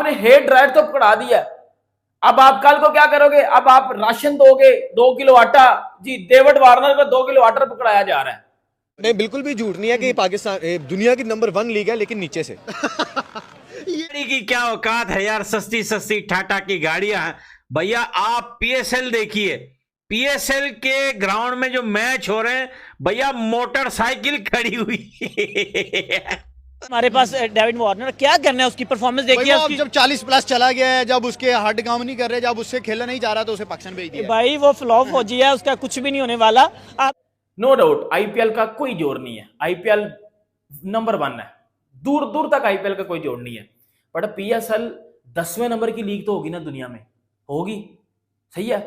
आपने hair dryer तो पकड़ा दिया, अब आप कल को क्या करोगे? अब आप राशन दोगे 2 किलो आटा। जी डेविड वार्नर को 2 किलो आटा पकड़ाया जा रहा है। नहीं, बिल्कुल भी झूठ नहीं है कि पाकिस्तान दुनिया की नंबर 1 लीग है, लेकिन नीचे से। गाड़ी की क्या औकात है यार, सस्ती सस्ती टाटा की गाड़ियां हैं भैया। आप पीएसएल देखिए, पीएसएल के ग्राउंड में जो मैच हो रहे हैं भैया, मोटरसाइकिल खड़ी हुई है। हमारे पास डेविड वार्नर, क्या करना है उसकी परफॉर्मेंस देखिए उसकी। जब 40 प्लस चला गया है, जब उसके हार्ट काम नहीं कर रहे, जब उससे खेलना नहीं जा रहा, तो उसे पाकिस्तान भेज दिया। भाई वो फ्लॉप हो गया, उसका कुछ भी नहीं होने वाला। आप नो डाउट आईपीएल का कोई जोर नहीं है, आईपीएल नंबर 1 है, दूर दूर तक आईपीएल का कोई जोर नहीं है। बट पीएसएल 10वें नंबर की लीग तो होगी ना दुनिया में, होगी, सही है।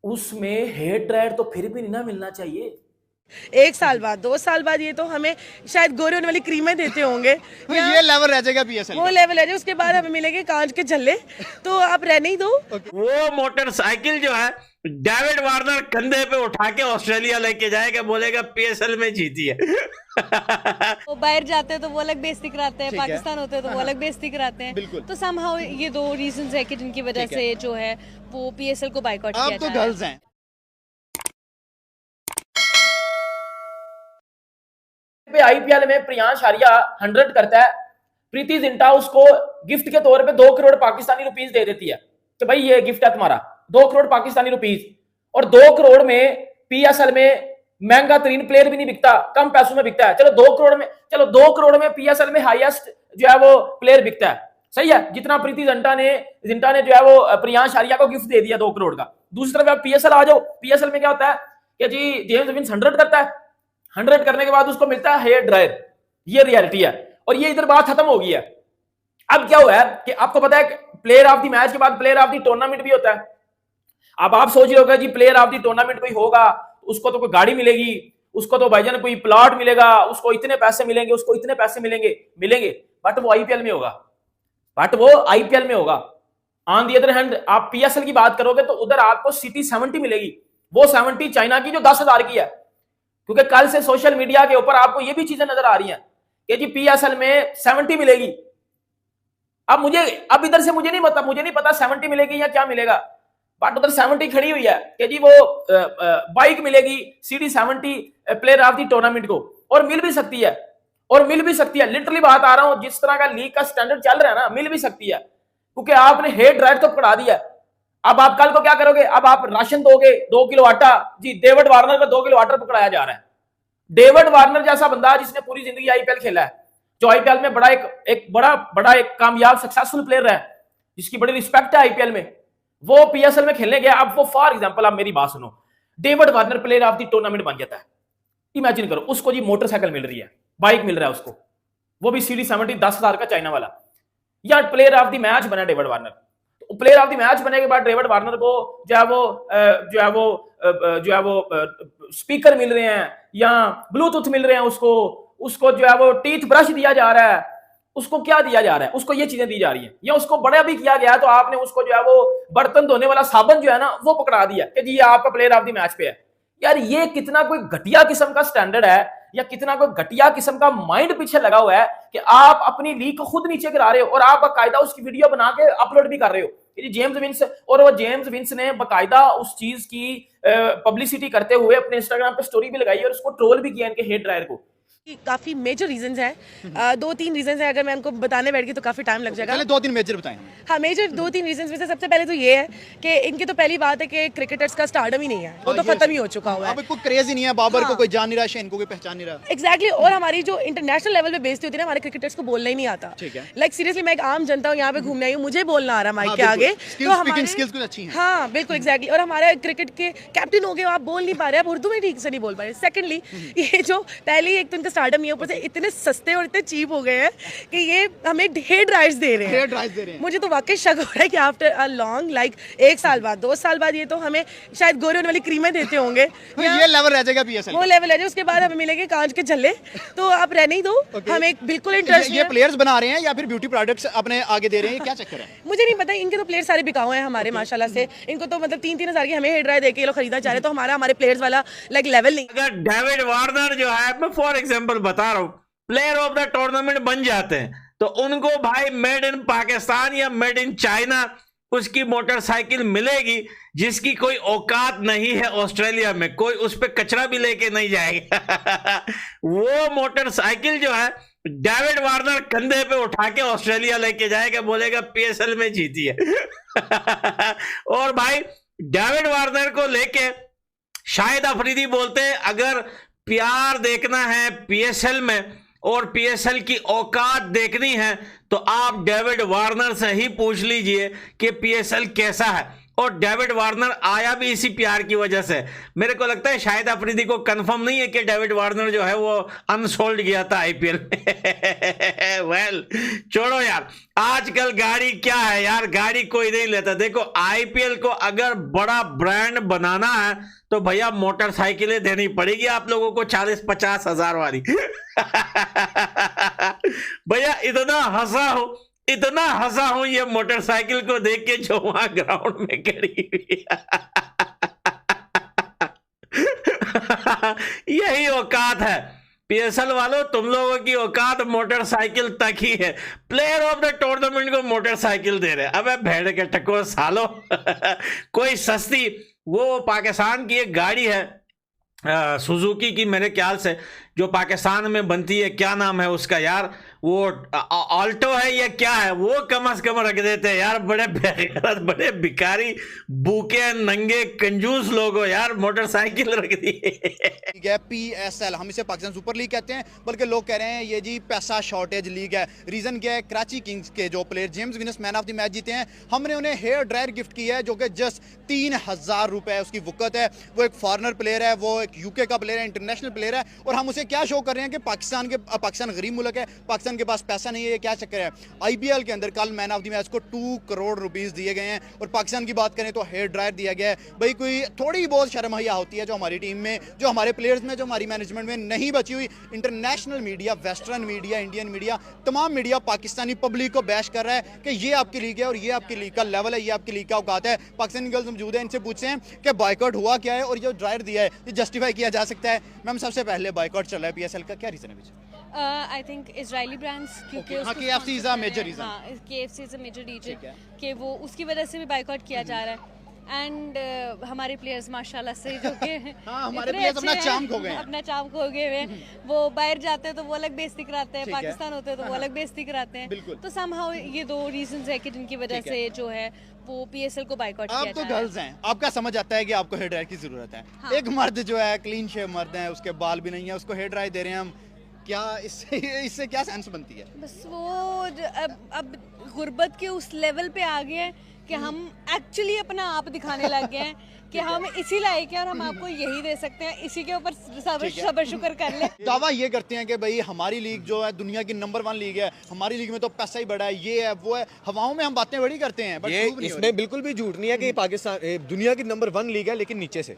उसमें हेयर ड्रायर तो फिर भी नहीं ना मिलना चाहिए। 1 साल बाद 2 साल बाद ये तो हमें शायद गोरे होने वाली क्रीमें देते होंगे। तो ये लेवल रह जाएगा पीएसएल, वो लेवल है जो उसके बाद हमें मिलेंगे कांच के झल्ले, तो आप रहने ही दो। वो मोटरसाइकिल जो है डेविड वार्नर कंधे पे उठा के ऑस्ट्रेलिया लेके जाएगा, बोलेगा पीएसएल में जीती है। वो बाहर जाते हैं तो वो अलग बेइज्जती कराते हैं, पाकिस्तान होते हैं तो वो अलग बेइज्जती कराते हैं। तो समहाउ ये 2 रीजंस है कि जिनकी वजह से जो है वो पीएसएल को बाइकआउट किया आप जा तो रहा है। गर्ल्स हैं। आईपीएल में प्रियांश आर्या 100 करता है, प्रीति जिंटा उसको गिफ्ट के तौर पे 2 करोड़ पाकिस्तानी रुपीस दे देती है कि भाई ये गिफ्ट है तुम्हारा, 2 करोड़ पाकिस्तानी रुपीस। और 2 करोड़ में पीएसएल में महंगा तरीन प्लेयर भी नहीं बिकता, कम पैसों में बिकता है। चलो 2 करोड़ में पीएसएल में हाईएस्ट जो है वो प्लेयर बिकता है, सही है। जितना प्रीति जिंटा ने जो है वो प्रियांश आर्या को गिफ्ट दे दिया 2 करोड़ का। दूसरी तरफ पीएसएल आ जाओ, पीएसएल में क्या होता है कि जी जेम्स विंस 100 करता है, 100 करने के बाद उसको मिलता है हेयर ड्रायर। ये रियलिटी है, और ये इधर बात खत्म हो गई है। अब क्या हुआ है कि आपको पता है प्लेयर ऑफ द मैच के बाद प्लेयर ऑफ द टूर्नामेंट भी होता है। अब आप सोच रहे होगा जी प्लेयर ऑफ द टूर्नामेंट कोई होगा, उसको तो कोई गाड़ी मिलेगी, उसको तो भाईजान कोई प्लॉट मिलेगा, उसको इतने पैसे मिलेंगे, उसको इतने पैसे मिलेंगे। बट वो आईपीएल में होगा, ऑन दी अदर हैंड आप पीएसएल की बात करोगे तो उधर आपको सिटी 70 मिलेगी, वो 70 चाइना की जो 10,000 की है। क्योंकि कल से सोशल मीडिया के ऊपर आपको ये भी चीजें नजर आ रही हैं कि जी पीएसएल में 70 मिलेगी। अब इधर से मुझे नहीं पता 70 मिलेगी या क्या मिलेगा, बट उधर 70 खड़ी हुई है कि जी वो बाइक मिलेगी CD 70 player of the tournament को, और मिल भी सकती है। लिटरली बात आ रहा हूं, जिस तरह का लीग का स्टैंडर्ड चल रहा है ना, मिल भी सकती है, क्योंकि आपने हेयर ड्रायर तो पकड़ा दिया। अब आप कल को क्या करोगे? अब आप राशन दोगे 2 किलो आटा। जी डेविड वार्नर को 2 किलो आटा पकड़ाया जा रहा है। डेविड वार्नर जैसा बंदा जिसने पूरी जिंदगी आईपीएल खेला है, जो आईपीएल में बड़ा एक कामयाब सक्सेसफुल प्लेयर है, जिसकी बड़ी रिस्पेक्ट है आईपीएल में, वो पीएसएल में खेलने गया। अब वो फॉर एग्जांपल, आप मेरी बात सुनो, David Warner player of the tournament बन जाता है। इमेजिन करो, उसको जी मोटरसाइकिल मिल रही है, बाइक मिल रहा है उसको, वो भी सीडी 70 10,000 का चाइना वाला, या प्लेयर ऑफ द मैच बना David Warner. Player of the match बनने के बाद डेविड वार्नर को जो है वो स्पीकर मिल रहे हैं या ब्लूटूथ मिल रहे हैं, उसको जो है वो टीथ ब्रश दिया जा रहा है, उसको क्या दिया जा रहा है, उसको ये चीजें दी जा रही है, या उसको बड़ा भी किया गया है तो आपने उसको जो है वो बर्तन धोने वाला साबुन जो है ना वो पकड़ा दिया कि जी ये आपका प्लेयर ऑफ द मैच पे है। यार ये कितना कोई घटिया किस्म का स्टैंडर्ड है, या कितना कोई घटिया किस्म का माइंड पीछे लगा हुआ है कि आप अपनी लीग को खुद नीचे गिरा रहे हो, और आप बाकायदा उसकी वीडियो बना के अपलोड भी कर रहे हो। जेम्स विंस, और वो जेम्स विंस ने बाकायदा उस चीज की पब्लिसिटी करते हुए अपने इंस्टाग्राम पे स्टोरी भी लगाई और उसको ट्रोल भी किया इनके हेयर ड्रायर को। काफी मेजर रीजंस हैं, 2-3 रीजंस हैं, अगर मैं उनको बताने बैठ गई तो काफी टाइम लग जाएगा। पहले 2-3 मेजर बताएं। हाँ, मेजर 2-3 रीजंस में से सबसे पहले तो ये है कि इनकी तो पहली बात है कि क्रिकेटर्स का स्टारडम ही नहीं है, वो तो खत्म ही हो चुका हुआ है। अब कोई क्रेज ही नहीं है, बाबर को कोई जान नहीं रहा, शेन को कोई पहचान नहीं रहा। एग्जैक्टली, और हमारी जो इंटरनेशनल लेवल पे बेइज्जती होती है ना, हमारे क्रिकेटर्स को बोलना ही नहीं आता। लाइक सीरियसली, मैं एक आम जनता हूँ, यहाँ पे घूमने आई हूँ, मुझे बोलना आ रहा माइक के आगे, तो हमारे स्किल्स कुछ अच्छी हैं। हाँ बिल्कुल, एग्जैक्टली। और हमारे क्रिकेट के कैप्टन हो गए, आप बोल नहीं पा रहे, आप उर्दू में ठीक से नहीं बोल पा रहे। सेकेंडली, ये जो पहली एक तो इनका स्टारडम ये ऊपर से इतने सस्ते और इतने चीप हो गए हैं कि ये हमें हेयर ड्रायर्स दे रहे हैं। मुझे तो वाकई शक हो रहा है कि आफ्टर अ लॉन्ग, लाइक 1 साल बाद 2 साल बाद ये तो हमें शायद गोरे होने वाली क्रीमें देते होंगे। तो ये लेवल रह जाएगा पीएसएल, वो लेवल है जो उसके बाद हमें मिलेंगे कांच के झल्ले, तो आप रहने ही दो। हमें बिल्कुल इंटरेस्ट, ये प्लेयर्स बना रहे हैं या फिर ब्यूटी प्रोडक्ट्स अपने आगे दे रहे हैं, क्या चक्कर है? मुझे नहीं पता। इनके तो प्लेयर सारे बिकाऊ हैं हमारे माशाल्लाह से, इनको तो मतलब 3-3 हज़ार की हमें हेयर ड्रायर देके ये लोग खरीदना चाह रहे, तो हमारे प्लेयर्स वाला लाइक लेवल नहीं। अगर डेविड वार्नर जो है, मैं फॉर एग्जांपल बता रहा हूं, प्लेयर ऑफ द टूर्नामेंट बन जाते हैं तो उनको भाई मेड इन पाकिस्तान या मेड इन चाइना उसकी मोटरसाइकिल मिलेगी जिसकी कोई औकात नहीं है ऑस्ट्रेलिया में, कोई उस पर कचरा भी लेके नहीं जाएगा। वो मोटरसाइकिल जो है डेविड वार्नर कंधे पे उठा के ऑस्ट्रेलिया लेके जाएगा, बोलेगा पीएसएल में जीती है। और भाई डेविड वार्नर को लेके शाहिद अफरीदी बोलते हैं अगर प्यार देखना है पीएसएल में और पीएसएल की औकात देखनी है तो आप डेविड वार्नर से ही पूछ लीजिए कि पीएसएल कैसा है। और डेविड वार्नर आया भी इसी प्यार की वजह से। मेरे को लगता है शाहिद अफरीदी को कंफर्म नहीं है कि डेविड वार्नर जो है वो अनसोल्ड गया था आईपीएल में। वेल छोड़ो यार, आजकल गाड़ी क्या है यार, गाड़ी कोई नहीं लेता। देखो आईपीएल को अगर बड़ा ब्रांड बनाना है तो भैया मोटरसाइकिलें देनी पड़ेगी आप लोगों को 40-50 हजार वाली। भैया इतना हंसा हूं ये मोटरसाइकिल को देख के जो वहां ग्राउंड में खड़ी हुई। यही औकात है पीएसएल वालों, तुम लोगों की औकात मोटरसाइकिल तक ही है। प्लेयर ऑफ द टूर्नामेंट को मोटरसाइकिल दे रहे। अबे भेड़ के टको सालो। कोई सस्ती वो पाकिस्तान की एक गाड़ी है सुजुकी की, मेरे ख्याल से जो पाकिस्तान में बनती है, क्या नाम है उसका यार, वो ऑल्टो है या क्या है, वो कम से कम रख देते हैं यार। बड़े बेगैरत, बड़े भिखारी, भूखे नंगे कंजूस लोग हो यार, मोटरसाइकिल रख दी। पीएसएल हम इसे पाकिस्तान सुपर लीग कहते हैं, बल्कि लोग कह रहे हैं ये जी पैसा शॉर्टेज लीग है। रीजन क्या है, कराची किंग्स के जो player James Venus man of the match जीते हैं, हमने उन्हें हेयर ड्रायर गिफ्ट किया है जो कि जस्ट 3000 रुपए उसकी वक़्त है। वो एक फॉरनर प्लेयर है, वो एक यूके का प्लेयर है, इंटरनेशनल प्लेयर है, और हम उसे क्या शो कर रहे हैं कि पाकिस्तान गरीब मुल्क है, पाकिस्तान के पास पैसा नहीं है। ये क्या चक्कर है? आईपीएल के अंदर कल मैन ऑफ द मैच को 2 करोड़ रुपीस दिए गए हैं, और पाकिस्तान की बात करें तो हेयर ड्रायर दिया गया है। भाई कोई थोड़ी बहुत शर्म हया होती है जो हमारी टीम में, जो हमारे प्लेयर्स में, जो हमारी मैनेजमेंट में नहीं बची हुई। International media, western media, Indian media, तमाम मीडिया पाकिस्तानी पब्लिक को बैश कर रहा है कि ये आपकी लीग है और ये आपकी लीग का लेवल है, ये आपकी लीग का औकात है। पाकिस्तानी गर्ल्स मौजूद है, इनसे पूछते हैं कि बाइकआउट हुआ क्या है और ये ड्रायर दिया है ये जस्टिफाई किया जा सकता है? मैम सबसे पहले बाइकआउट चल रहा है पीएसएल का, क्या रीजन है पीछे? आई थिंक इजरायली ब्रांड्स, क्योंकि हाँ, KFC is a major reason. हाँ, KFC is a major reason कि वो उसकी वजह से भी बाइकआउट किया जा रहा है। एंड हमारे प्लेयर्स माशाल्लाह से जो कि हाँ, हमारे प्लेयर्स अपना चाम खो गए हैं। अपना चाम खो गए हैं। वो बाहर जाते हैं तो वो अलग बेइज्जती कराते हैं, पाकिस्तान होते हैं तो वो अलग बेइज्जती कराते हैं। तो समहाउ ये 2 रीजंस है कि जिनकी वजह से जो है वो पीएसएल को बाइकआउट किया जा रहा है। आप तो गर्ल्स हैं, आपका समझ आता है कि आपको हेयर ड्रायर की जरूरत है। हाँ। एक मर्द जो है क्लीन शेव मर्द है, उसके बाल भी नहीं है, उसको हेयर ड्रायर दे रहे हैं हम, क्या इससे क्या सेंस बनती है? बस वो अब गुर्बत के उस लेवल पे आ गए हैं कि हम एक्चुअली अपना आप दिखाने लग गए हैं कि हम इसी लायक हैं और हम आपको यही दे सकते हैं, इसी के ऊपर सबर शुक्र कर ले। दावा ये करते हैं कि भाई हमारी लीग जो है दुनिया की नंबर 1 लीग है, हमारी लीग में तो पैसा ही बड़ा है, ये है वो है, हवाओं में हम बातें बड़ी करते हैं, बट ये इसमें बिल्कुल भी झूठ नहीं है कि पाकिस्तान दुनिया की नंबर 1 लीग है, लेकिन नीचे से।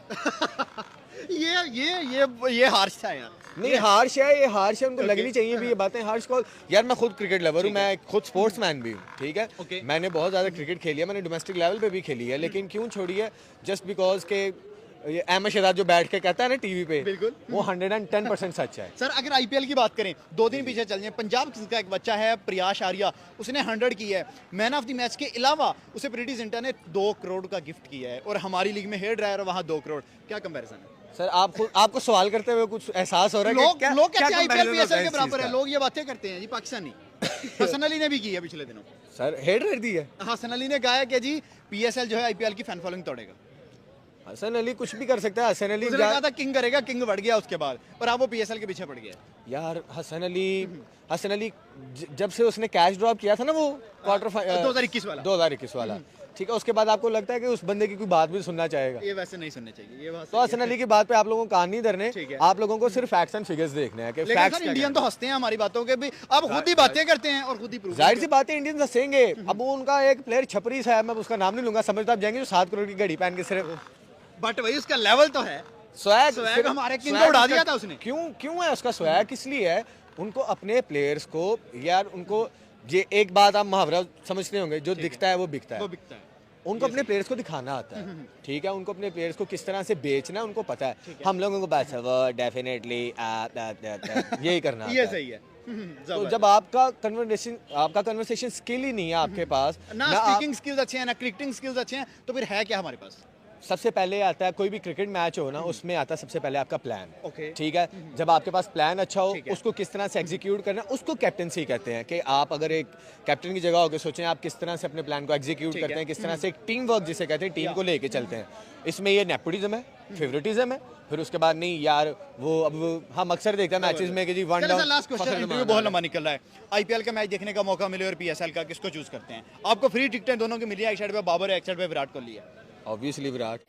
ये हार्श था यार। नहीं हार्श है, ये हार्श है, उनको लगनी चाहिए भी ये बातें हार्श को। यार मैं खुद क्रिकेट लवर हूँ, मैं खुद स्पोर्ट्समैन भी हूँ, ठीक है। मैंने बहुत ज़्यादा क्रिकेट खेली है, मैंने डोमेस्टिक लेवल पे भी खेली है, लेकिन क्यों छोड़ी है? जस्ट बिकॉज के ये अहमद शहजाद जो बैठ के कहता है ना टीवी पे, बिल्कुल वो 110% सच है। सर अगर आईपीएल की बात करें, 2 दिन पीछे चल जाए, पंजाब किंग्स का एक बच्चा है प्रयास आर्या, उसने 100 किया है। मैन ऑफ द मैच के अलावा उसे प्रीति जिंटा ने 2 करोड़ का गिफ्ट किया है, और हमारी लीग में हेयर ड्रायर वहाँ 2 करोड़। क्या कंपैरिजन है? सर आपको सवाल करते हुए कुछ एहसास हो रहा है? लोग कहते हैं आईपीएल पीएसएल के बराबर है, लोग ये बातें करते हैं जी। पाकिस्तानी हसन अली ने भी की है पिछले दिनों। सर हेड ड्रायर दी है। हसन अली ने कहा है कि जी पीएसएल जो है आईपीएल की फैन फॉलोइंग तोड़ेगा। हसन अली कुछ भी कर सकता है। हसन अली कहा था किंग करेगा, किंग बढ़ गया उसके बाद, और अब वो पीएसएल के पीछे पड़ गया। यार हसन अली जब से उसने कैच ड्रॉप किया था ना, वो क्वार्टर 2021 वाला, ठीक है, उसके बाद आपको लगता है कि उस बंदे की कोई बात भी सुनना चाहेगा? ये वैसे नहीं सुनने चाहिए ये बात। तो हसन अली की बात पे आप लोगों को कान नहीं धरने, आप लोगों को सिर्फ फैक्ट्स एंड फिगर्स देखने हैं कि फैक्ट्स। इंडियन तो हंसते हैं हमारी बातों के भी, अब खुद ही बातें करते हैं और खुद ही प्रूव। जाहिर सी बातें इंडियंस हंसेंगे। अब वो उनका एक प्लेयर छपरी सा है, मैं उसका नाम नहीं लूंगा, समझता आप जाएंगे, जो 7 करोड़ की घड़ी पहन के सिर्फ, बट वही उसका लेवल तो है। स्वैग हमारे किंग को उड़ा दिया था उसने। क्यों है उसका स्वैग? किस लिए है? उनको अपने प्लेयर्स को, यार उनको ये एक बात आप मुहावरा समझते होंगे, जो दिखता है वो बिकता है। उनको अपने प्लेयर्स को दिखाना आता है, ठीक है, उनको अपने प्लेयर्स को किस तरह से बेचना है उनको पता है। हम लोगों को बस डेफिनेटली यही करना ये आता है। सही है। तो जब आपका कन्वर्सेशन स्किल ही नहीं है आपके पास, ना ना आप- स्पीकिंग स्किल्स अच्छे हैं, ना क्रिकेटिंग स्किल्स अच्छे हैं, तो फिर है क्या हमारे पास? सबसे पहले आता है कोई भी क्रिकेट मैच हो ना, उसमें आता है सबसे पहले आपका प्लान। ओके। ठीक है, जब आपके पास प्लान अच्छा हो, ठीक है। उसको किस तरह से एग्जीक्यूट करना है, उसको कैप्टनसी कहते हैं। कि आप अगर एक कैप्टन की जगह होकर सोचें आप किस तरह से अपने प्लान को एग्जीक्यूट करते हैं, किस तरह से एक टीम वर्क जिसे कहते हैं, टीम को लेके चलते हैं। इसमें ये नेपोटिज्म है, फेवरेटिज्म है, फिर उसके बाद नहीं यार वो अब हम अक्सर देखते हैं मैचेस में कि जी one down. Last question, interview बहुत लंबा निकल रहा है। आईपीएल का मैच देखने का मौका मिले और पीएसएल का, किसको चूज करते हैं? आपको फ्री टिकटें दोनों की मिली है, एक साइड पे बाबर है, एक साइड पे विराट कोहली है। ऑब्वियसली विराट।